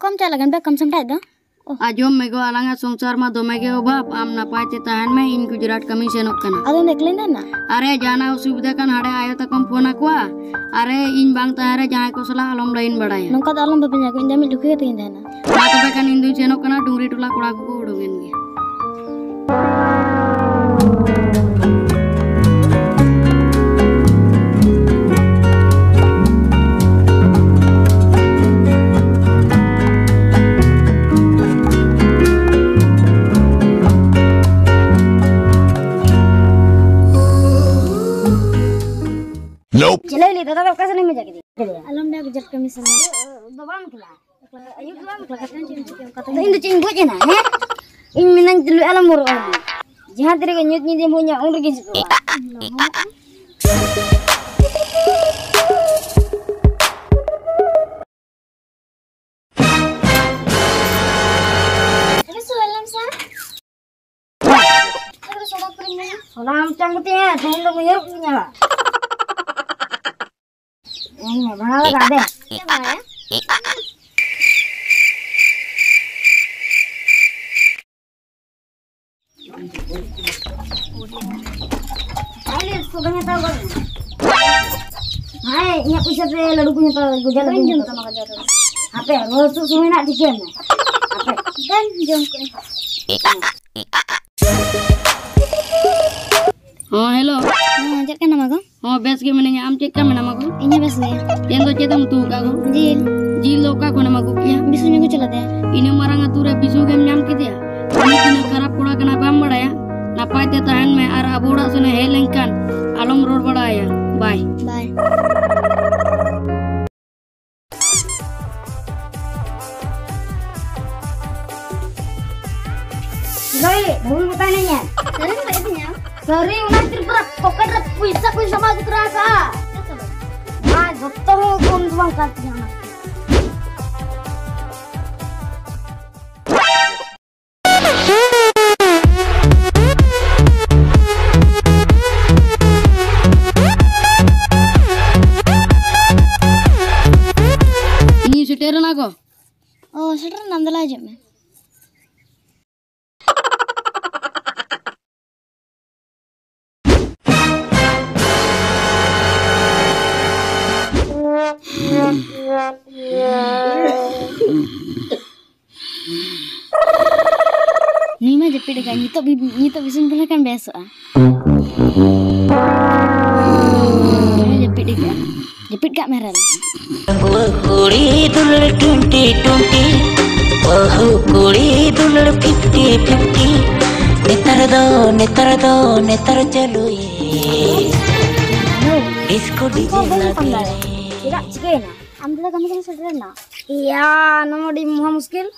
कम चलागन बे कम समटाय दा आजो मेगो आलांगा संसार मा दोमेगे ओबाप आम नापाय ते तहन में इन गुजरात कमी सेनोक कना अदो नेकलेन ना अरे जाना असुविधा कान हाडे आयो तकम फोन आकुआ अरे इन बांग तहरे जहां को सला आलम लाइन बड़ाय नोका द आलम बापिन जाको इन जामी दुखिया तेन देना मा तबे कान इन दु सेनोक कना डुंगरी टोला कोड़ा को उडोगेन गे चले ली दादा कैसे नहीं मजा के आलम डा गुजरात कमी सम बाबा मखला अयु बाबा मखला कतन इन चिंग बोजे ना है इन मिनन दिलु आलम मोर जहां तेरे के न्यूत नी मोnya उन रगे Salam cangkutnya, saya udah muyur punya lah. Ini mana lagi ada? Coba ya. Ayo, suganya tahu kan? Hai, ini aku bisa tuh lalu punya tahu gue jalan jam sama kerja. Apa? Lo tuh semua nak dikian? Apa? Dan jam ke? हाँ hello check का नाम को हाँ base के मैंने आम check का मैं नाम को इन्हें बेस ले तेन तो चेतम तू का को जील लो का को नाम को किया बिसु ने को चला दे इन्हें मारांगा तूरे बिसु के नाम के दिया इन्हें खराब पड़ा के ना बाम बड़ाया ना पाते तहन में आर अबोड़ा सुने है लंकन आलम रोड बड़ाया bye bye Loi, dulu pertanyaannya. Sering nggak itu ya? Sering nanti berat, pokoknya bisa sama gitu rasa. Ah, betul hukum tuang katanya. Ini seteran aku. Oh, seteran nambah aja me. Nih mah jepit kan, nyito bisun pula kan besok ah. Jepit kan, jepit gak merah. Kuri dulur 2020, oh kuri dulur 50-50. Netar do, netar chalu ye. Disco DJ lagi. Tidak cikin, ambil kamu kan sederhana. Iya, nomor di muha muskil.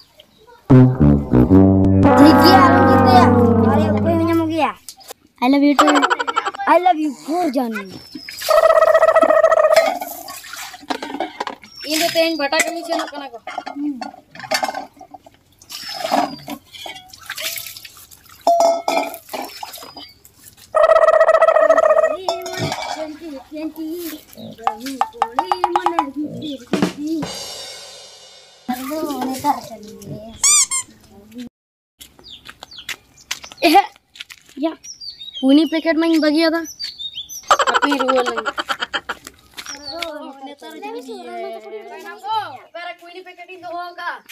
Tinggi alam gitu ya. Hari aku yang nyamuk ya. I love you too. I love you for Johnny. Ini tuh yang batak kami senok kan aku. Ya, Kuni paket main bagi ada. Tapi ruang lagi. Kuni paket itu hoga.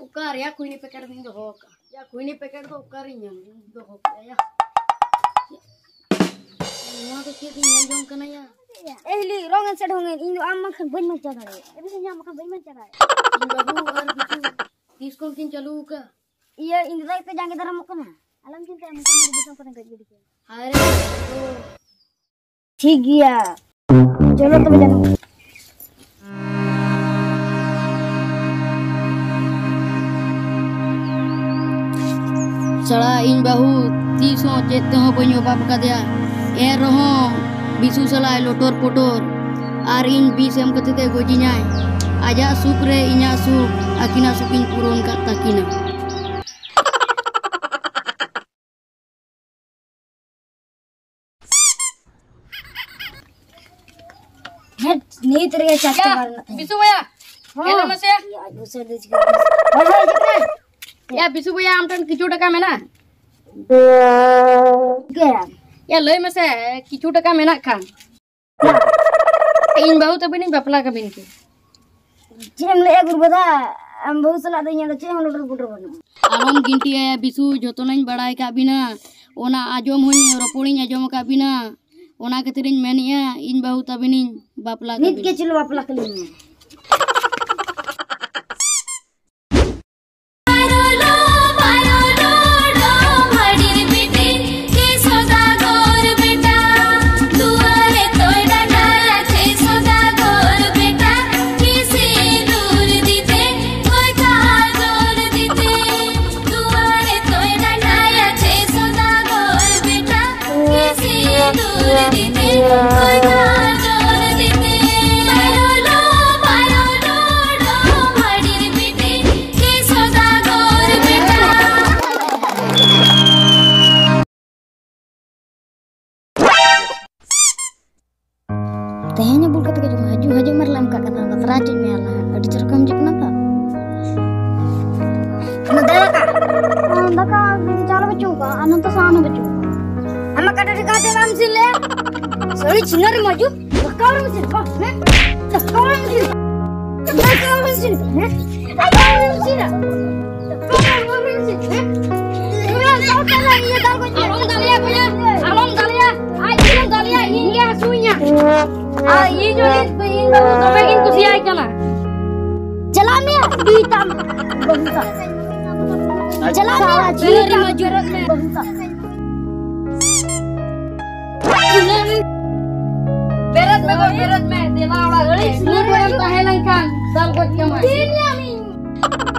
Ukar ya kuni paket itu hoga. Ya kuni paket itu ukarinya itu hoga ya. Mau tuh kita nyajong kena ya. li, rongan sedongan ini aman kan banyak macam ada. Tapi saya makan banyak macam ada. Bahu और बिचू diskon kin चालू का Iya, ini lagi pe jangan kita makan na. Alam cinta aman kan bisa pernah gaji gitu. अरे तो ठीक है चलो तो जाना सड़ा इन बाहु तीसों चेते हो बन्यो बाप का दिया ए रहो बिसु सलाय लोटोर पोटोर आर इन बीस एम कते ते गोजिन्याय आजा सुख रे इन्या सुख आकिना सुकिन पुरोन का ताकिना नी तेरे चाचा मारना बिसु भैया Kela mase Ya aduh saya dah cakap. Hoi cakap. ya bisu boya am tan kichu taka mena Ke? ya lay mase kichu taka mena kan in bahu tapi ni bapla kabin ke Cem le guru bada am bahut salah dah nya cem lotor puter bana. alom ginti ya bisu joto nañ badai ka bina ona ajom hoñ roponi ajom ka bina ona ketirin menia in bahu tabini bapla Nit kabin ke cilo apla kalinya. Tehnya bul kata kejung haju merlam kata terajik merlah ada cerkam jik napa daka bicara becuka ananta sana becuka ama kata dikate nam sile sori chinar maju bakar mesin kok ne bakar mesin bakar mesin ne bakar mesin bakar mesin ne alom dalia ajum dalia inge asunya ये जो इन तो मैं इनको सिया क्या चलाने बीता बहुता चलाने berry मजूरत में बहुता बेरत में दिलावड़ा नूर बरम पहलन खान साल को कमाई